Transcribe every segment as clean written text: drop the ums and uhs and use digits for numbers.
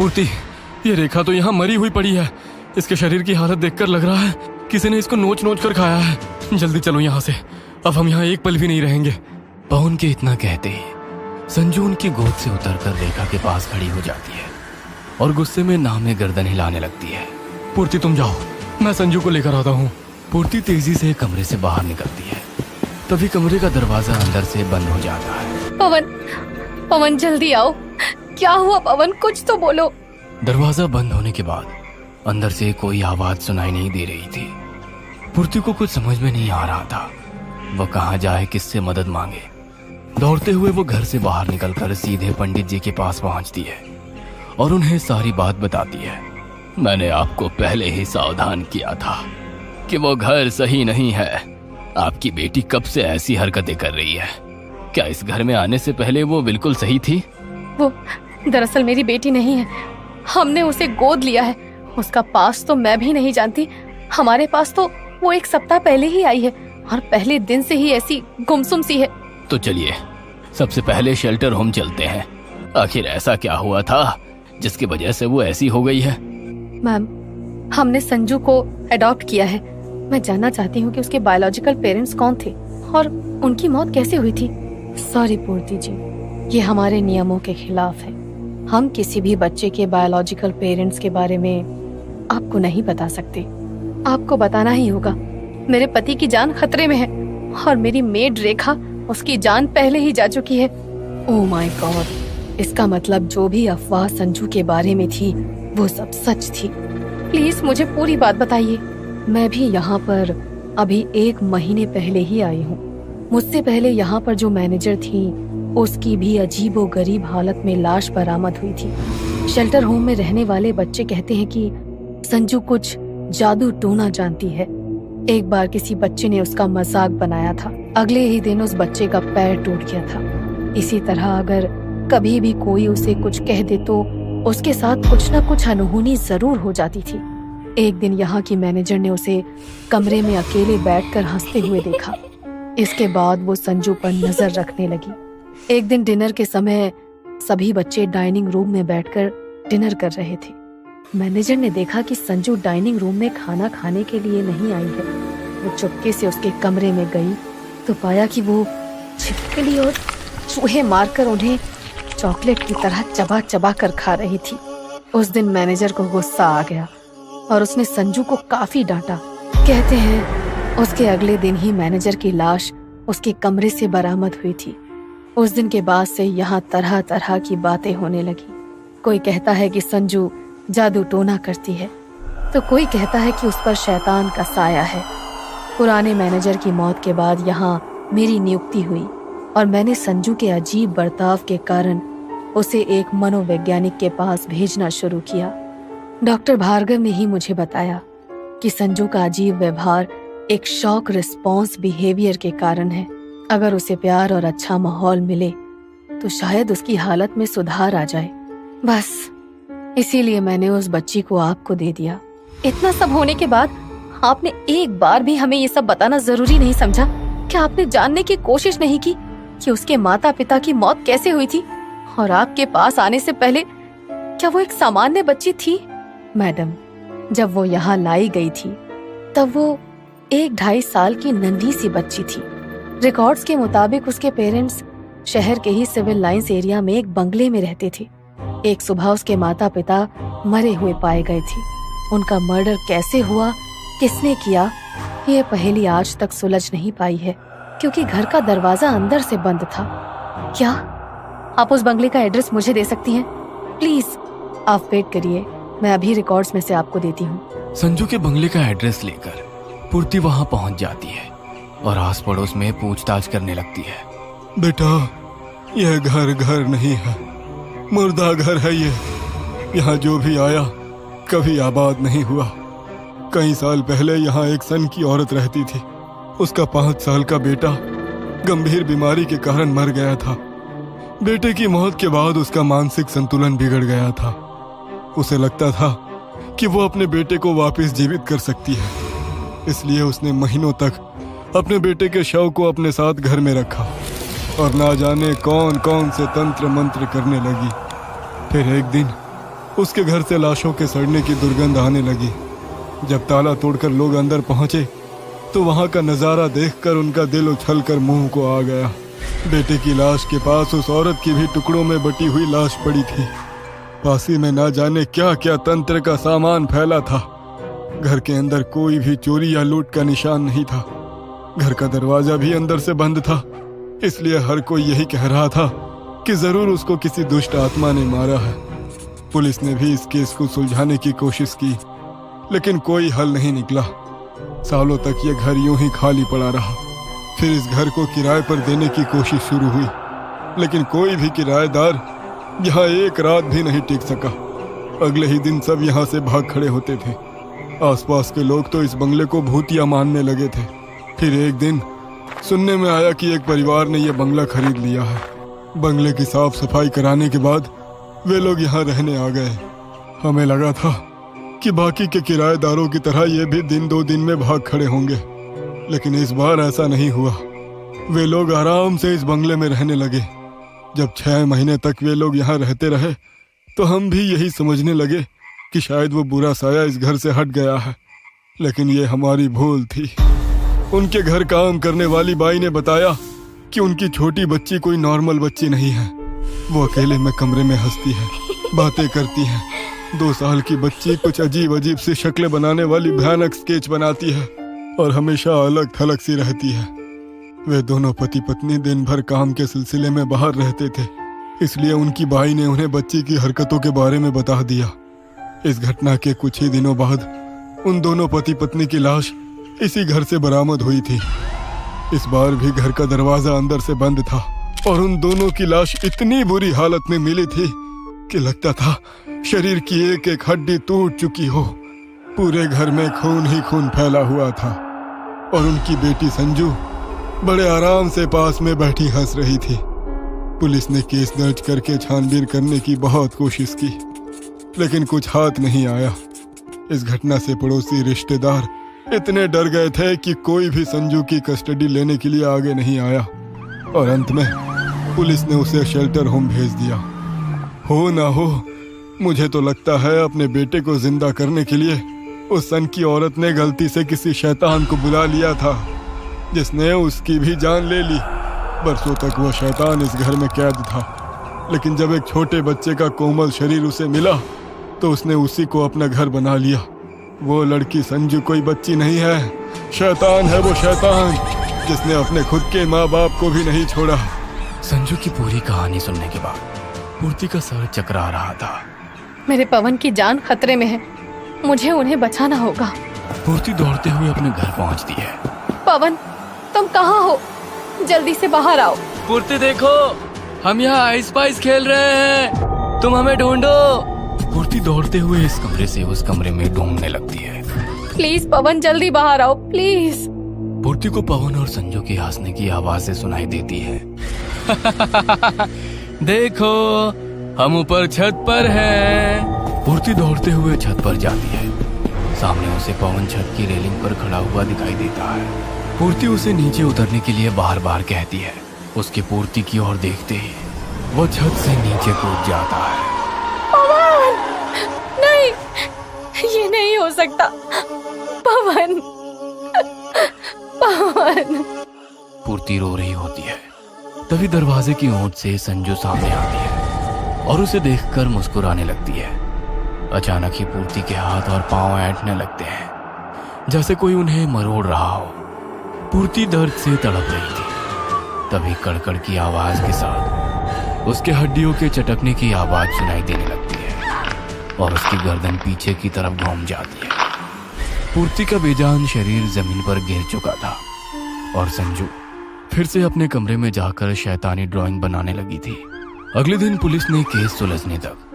पूर्ति, ये रेखा तो यहाँ मरी हुई पड़ी है। इसके शरीर की हालत देखकर लग रहा है किसी ने इसको नोच नोच कर खाया है। जल्दी चलो यहाँ से, अब हम यहाँ एक पल भी नहीं रहेंगे। पवन के इतना कहते ही संजू उनकी गोद से उतरकर रेखा के पास खड़ी हो जाती है और गुस्से में नामे गर्दन हिलाने लगती है। पूर्ति तुम जाओ, मैं संजू को लेकर आता हूँ। पूर्ति तेजी से कमरे से बाहर निकलती है। तभी कमरे का दरवाजा अंदर से बंद हो जाता है। पवन जल्दी आओ। क्या हुआ पवन, कुछ तो बोलो। दरवाजा बंद होने के बाद अंदर से कोई आवाज सुनाई नहीं दे रही थी। पूर्ति को कुछ समझ में नहीं आ रहा था वह कहाँ जाए, किससे मदद मांगे। दौड़ते हुए वो घर से बाहर निकलकर सीधे पंडित जी के पास पहुंचती है और उन्हें सारी बात बताती है। मैंने आपको पहले ही सावधान किया था कि वो घर सही नहीं है। आपकी बेटी कब से ऐसी हरकतें कर रही है? क्या इस घर में आने से पहले वो बिल्कुल सही थी? वो दरअसल मेरी बेटी नहीं है, हमने उसे गोद लिया है। उसका पास तो मैं भी नहीं जानती। हमारे पास तो वो 1 सप्ताह पहले ही आई है और पहले दिन से ही ऐसी गुमसुम सी है। तो चलिए सबसे पहले शेल्टर होम चलते हैं। आखिर ऐसा क्या हुआ था जिसकी वजह से वो ऐसी हो गई है? मैम, हमने संजू को अडॉप्ट किया है। मैं जानना चाहती हूँ कि उसके बायोलॉजिकल पेरेंट्स कौन थे और उनकी मौत कैसे हुई थी। सॉरी पूर्ति जी, ये हमारे नियमों के खिलाफ है। हम किसी भी बच्चे के बायोलॉजिकल पेरेंट्स के बारे में आपको नहीं बता सकते। आपको बताना ही होगा। मेरे पति की जान खतरे में है और मेरी मेड रेखा, उसकी जान पहले ही जा चुकी है। ओह माय गॉड, इसका मतलब जो भी अफवाह संजू के बारे में थी वो सब सच थी। प्लीज मुझे पूरी बात बताइए। मैं भी यहाँ पर अभी 1 महीने पहले ही आई हूँ। मुझसे पहले यहाँ पर जो मैनेजर थी उसकी भी अजीबोगरीब हालत में लाश बरामद हुई थी। शेल्टर होम में रहने वाले बच्चे कहते हैं कि संजू कुछ जादू टोना जानती है। एक बार किसी बच्चे ने उसका मजाक बनाया था। अगले ही दिन उस बच्चे का पैर टूट गया था। इसी तरह अगर कभी भी कोई उसे कुछ कह दे तो उसके साथ कुछ न कुछ अनहोनी जरूर हो जाती थी। एक दिन यहाँ की मैनेजर ने उसे कमरे में अकेले बैठकर हंसते हुए देखा। इसके बाद वो संजू पर नजर रखने लगी। एक दिन डिनर के समय सभी बच्चे डाइनिंग रूम में बैठकर डिनर कर रहे थे। मैनेजर ने देखा कि संजू डाइनिंग रूम में खाना खाने के लिए नहीं आई है। वो चुपके से उसके कमरे में गई तो पाया कि वो छिपकली और चूहे मारकर उन्हें चॉकलेट की तरह चबा चबा कर खा रही थी। उस दिन मैनेजर को गुस्सा आ गया और उसने संजू को काफी डांटा। कहते हैं उसके अगले दिन ही मैनेजर की लाश उसके कमरे से बरामद हुई थी। उस दिन के बाद से यहाँ तरह तरह की बातें होने लगी। कोई कहता है कि संजू जादू टोना करती है तो कोई कहता है कि उस पर शैतान का साया है। पुराने मैनेजर की मौत के बाद यहाँ मेरी नियुक्ति हुई और मैंने संजू के अजीब बर्ताव के कारण उसे एक मनोवैज्ञानिक के पास भेजना शुरू किया। डॉक्टर भार्गव ने ही मुझे बताया कि संजू का अजीब व्यवहार एक शॉक रिस्पॉन्स बिहेवियर के कारण है। अगर उसे प्यार और अच्छा माहौल मिले तो शायद उसकी हालत में सुधार आ जाए। बस इसीलिए मैंने उस बच्ची को आपको दे दिया। इतना सब होने के बाद आपने एक बार भी हमें ये सब बताना जरूरी नहीं समझा? क्या आपने जानने की कोशिश नहीं की कि उसके माता पिता की मौत कैसे हुई थी? और आपके पास आने से पहले क्या वो एक सामान्य बच्ची थी? मैडम, जब वो यहाँ लाई गई थी तब वो 1-2.5 साल की नन्ही सी बच्ची थी। रिकॉर्ड्स के मुताबिक उसके पेरेंट्स शहर के ही सिविल लाइंस एरिया में एक बंगले में रहते थे। एक सुबह उसके माता पिता मरे हुए पाए गए थे। उनका मर्डर कैसे हुआ, किसने किया, ये पहेली आज तक सुलझ नहीं पाई है क्योंकि घर का दरवाजा अंदर से बंद था। क्या आप उस बंगले का एड्रेस मुझे दे सकती हैं? प्लीज आप वेट करिए, मैं अभी रिकॉर्ड्स में से आपको देती हूँ। संजू के बंगले का एड्रेस लेकर पूर्ति वहाँ पहुँच जाती है और आस पड़ोस में पूछताछ करने लगती है। बेटा, यह घर नहीं है, मुर्दा घर है ये। यहाँ जो भी आया कभी आबाद नहीं हुआ। कई साल पहले यहाँ एक सन की औरत रहती थी। उसका 5 साल का बेटा गंभीर बीमारी के कारण मर गया था। बेटे की मौत के बाद उसका मानसिक संतुलन बिगड़ गया था। उसे लगता था कि वो अपने बेटे को वापस जीवित कर सकती है, इसलिए उसने महीनों तक अपने बेटे के शव को अपने साथ घर में रखा और ना जाने कौन कौन से तंत्र मंत्र करने लगी। फिर एक दिन उसके घर से लाशों के सड़ने की दुर्गंध आने लगी। जब ताला तोड़कर लोग अंदर पहुंचे तो वहां का नजारा देखकर उनका दिल उछलकर मुंह को आ गया। बेटे की लाश के पास उस औरत की भी टुकड़ों में बटी हुई लाश पड़ी थी। पासी में ना जाने क्या क्या तंत्र का सामान फैला था। घर के अंदर कोई भी चोरी या लूट का निशान नहीं था। घर का दरवाजा भी अंदर से बंद था, इसलिए हर कोई यही कह रहा था कि जरूर उसको किसी दुष्ट आत्मा ने मारा है। पुलिस ने भी इस केस को सुलझाने की कोशिश की, लेकिन कोई हल नहीं निकला। सालों तक ये घर यूं ही खाली पड़ा रहा। फिर इस घर को किराए पर देने की कोशिश शुरू हुई, लेकिन कोई भी किराएदार यहाँ एक रात भी नहीं टिक सका। अगले ही दिन सब यहाँ से भाग खड़े होते थे। आसपास के लोग तो इस बंगले को भूतिया मानने लगे थे। फिर एक दिन सुनने में आया कि एक परिवार ने यह बंगला खरीद लिया है। बंगले की साफ सफाई कराने के बाद वे लोग यहाँ रहने आ गए। हमें लगा था कि बाकी के किराएदारों की तरह ये भी दिन दो दिन में भाग खड़े होंगे, लेकिन इस बार ऐसा नहीं हुआ। वे लोग आराम से इस बंगले में रहने लगे। जब 6 महीने तक वे लोग यहाँ रहते रहे तो हम भी यही समझने लगे कि शायद वो बुरा साया इस घर से हट गया है, लेकिन ये हमारी भूल थी। उनके घर काम करने वाली बाई ने बताया कि उनकी छोटी बच्ची कोई नॉर्मल बच्ची नहीं है। वो अकेले में कमरे में हंसती है, बातें करती है। 2 साल की बच्ची कुछ अजीब अजीब सी शक्लें बनाने वाली भयानक स्केच बनाती है और हमेशा अलग थलग सी रहती है। वे दोनों पति पत्नी दिन भर काम के सिलसिले में बाहर रहते थे, इसलिए उनकी बाई ने उन्हें बच्ची की हरकतों के बारे में बता दिया। इस घटना के कुछ ही दिनों बाद उन दोनों पति पत्नी की लाश इसी घर से बरामद हुई थी। इस बार भी घर का दरवाजा अंदर से बंद था और उन दोनों की लाश इतनी बुरी हालत में मिली थी कि लगता था शरीर की एक एक हड्डी टूट चुकी हो। पूरे घर में खून ही खून फैला हुआ था और उनकी बेटी संजू बड़े आराम से पास में बैठी हंस रही थी। पुलिस ने केस दर्ज करके छानबीन करने की बहुत कोशिश की, लेकिन कुछ हाथ नहीं आया। इस घटना से पड़ोसी रिश्तेदार इतने डर गए थे कि कोई भी संजू की कस्टडी लेने के लिए आगे नहीं आया और अंत में पुलिस ने उसे शेल्टर होम भेज दिया। हो ना हो, मुझे तो लगता है अपने बेटे को जिंदा करने के लिए उस सन की औरत ने गलती से किसी शैतान को बुला लिया था, जिसने उसकी भी जान ले ली। बरसों तक वो शैतान इस घर में कैद था, लेकिन जब एक छोटे बच्चे का कोमल शरीर उसे मिला तो उसने उसी को अपना घर बना लिया। वो लड़की संजू कोई बच्ची नहीं है, शैतान है वो शैतान, जिसने अपने खुद के माँ बाप को भी नहीं छोड़ा। संजू की पूरी कहानी सुनने के बाद पूर्ति का सर चकरा रहा था। मेरे पवन की जान खतरे में है, मुझे उन्हें बचाना होगा। पूर्ति दौड़ते हुए अपने घर पहुंचती है। पवन, तुम कहाँ हो? जल्दी से बाहर आओ। पूर्ति देखो, हम यहाँ आइस पाइस खेल रहे हैं, तुम हमें ढूंढो। पूर्ति दौड़ते हुए इस कमरे से उस कमरे में ढूंढने लगती है। प्लीज पवन, जल्दी बाहर आओ प्लीज। पूर्ति को पवन और संजू की हंसने की आवाजें सुनाई देती है। देखो, हम ऊपर छत पर हैं। पूर्ति दौड़ते हुए छत पर जाती है। सामने उसे पवन छत की रेलिंग पर खड़ा हुआ दिखाई देता है। पूर्ति उसे नीचे उतरने के लिए बार बार कहती है। उसकी पूर्ति की ओर देखते ही वो छत से नीचे कूद जाता है। पवन, नहीं, ये नहीं हो सकता। पवन, पवन। पूर्ति रो रही होती है। तभी दरवाजे की ओट से संजू सामने आती है और उसे देखकर मुस्कुराने लगती है। अचानक ही पूर्ति के हाथ और पांव ऐंठने लगते हैं, जैसे कोई उन्हें मरोड़ रहा हो। पूर्ति दर्द से तड़प रही थी। तभी कड़कड़ की आवाज के साथ उसके हड्डियों के चटकने की आवाज सुनाई देने लगती है और उसकी गर्दन पीछे की तरफ घूम जाती है। पूर्ति का बेजान शरीर जमीन पर गिर चुका था और संजू फिर से अपने कमरे में जाकर शैतानी ड्राइंग बनाने लगी थी। अगले दिन पुलिस ने केस सुलझने तक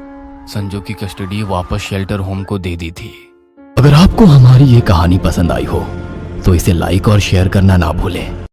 संजू की कस्टडी वापस शेल्टर होम को दे दी थी। अगर आपको हमारी ये कहानी पसंद आई हो तो इसे लाइक और शेयर करना ना भूलें।